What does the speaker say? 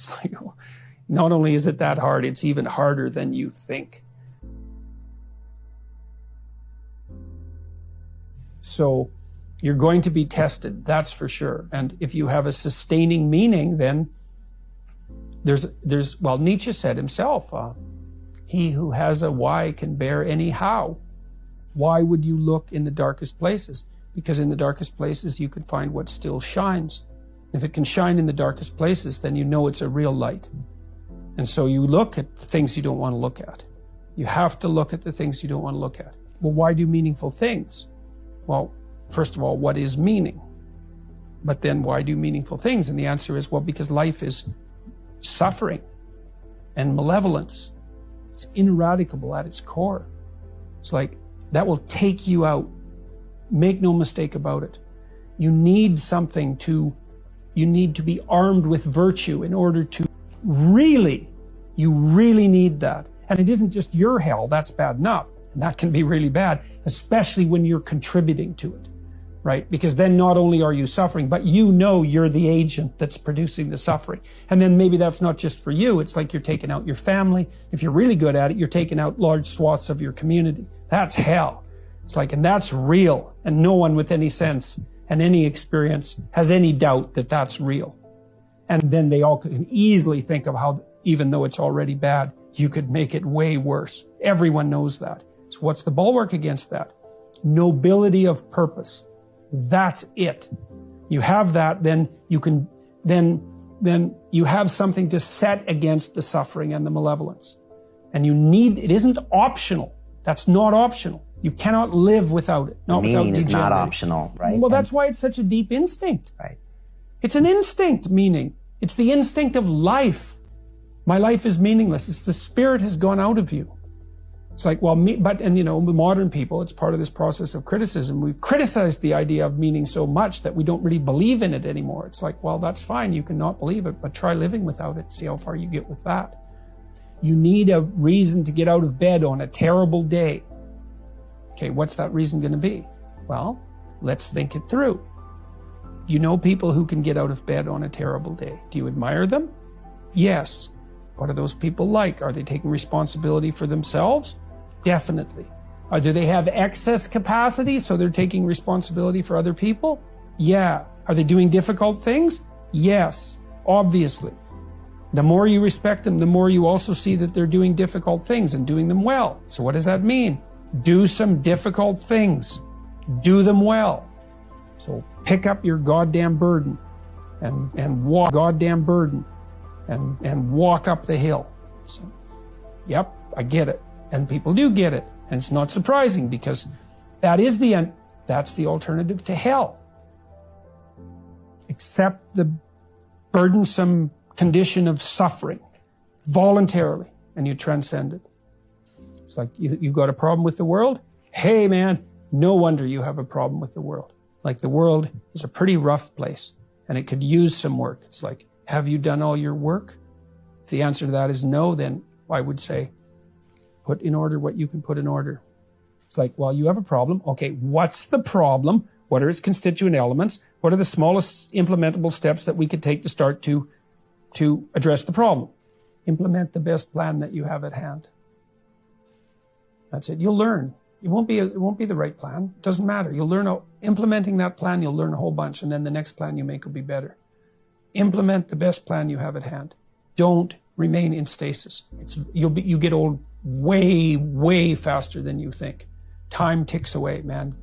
It's like, not only is it that hard, it's even harder than you think. So you're going to be tested, that's for sure. And if you have a sustaining meaning, then well, Nietzsche said himself, he who has a why can bear any how. Why would you look in the darkest places? Because in the darkest places you can find what still shines. If it can shine in the darkest places, then you know it's a real light. And so you look at the things you don't want to look at. You have to look at the things you don't want to look at. Well, why do meaningful things? Well, first of all, what is meaning? But then why do meaningful things? And the answer is, well, because life is suffering and malevolence. It's ineradicable at its core. It's like, that will take you out. Make no mistake about it. You need to be armed with virtue in order to you really need that. And it isn't just your hell, that's bad enough. And that can be really bad, especially when you're contributing to it, right? Because then not only are you suffering, but you know you're the agent that's producing the suffering. And then maybe that's not just for you, it's like you're taking out your family. If you're really good at it, you're taking out large swaths of your community. That's hell. It's like, and that's real. And no one with any sense and any experience has any doubt that that's real. And then they all can easily think of how, even though it's already bad, you could make it way worse. Everyone knows that. So what's the bulwark against that? Nobility of purpose. That's it. You have that, then you can, then you have something to set against the suffering and the malevolence. And it isn't optional. That's not optional. You cannot live without it. Not without meaning is not optional, right? Well, that's why it's such a deep instinct. Right. It's an instinct, meaning. It's the instinct of life. My life is meaningless. It's the spirit has gone out of you. It's like, well, modern people, it's part of this process of criticism. We've criticized the idea of meaning so much that we don't really believe in it anymore. It's like, well, that's fine. You can not believe it, but try living without it. See how far you get with that. You need a reason to get out of bed on a terrible day. Okay, what's that reason going to be? Well, let's think it through. You know people who can get out of bed on a terrible day. Do you admire them? Yes. What are those people like? Are they taking responsibility for themselves? Definitely. Do they have excess capacity, so they're taking responsibility for other people? Yeah. Are they doing difficult things? Yes, obviously. The more you respect them, the more you also see that they're doing difficult things and doing them well. So what does that mean? Do some difficult things. Do them well. So pick up your goddamn burden and walk goddamn burden and walk up the hill. So, yep, I get it. And people do get it. And it's not surprising because that's the alternative to hell. Accept the burdensome condition of suffering voluntarily and you transcend it. It's like you got a problem with the world? Hey man, no wonder you have a problem with the world. Like the world is a pretty rough place and it could use some work. It's like, have you done all your work? If the answer to that is no, then I would say, put in order what you can put in order. It's like, well, you have a problem. Okay, what's the problem? What are its constituent elements? What are the smallest implementable steps that we could take to start to address the problem? Implement the best plan that you have at hand. That's it. You'll learn. It won't be the right plan. It doesn't matter. You'll learn implementing that plan. You'll learn a whole bunch, and then the next plan you make will be better. Implement the best plan you have at hand. Don't remain in stasis. You get old way, way faster than you think. Time ticks away, man.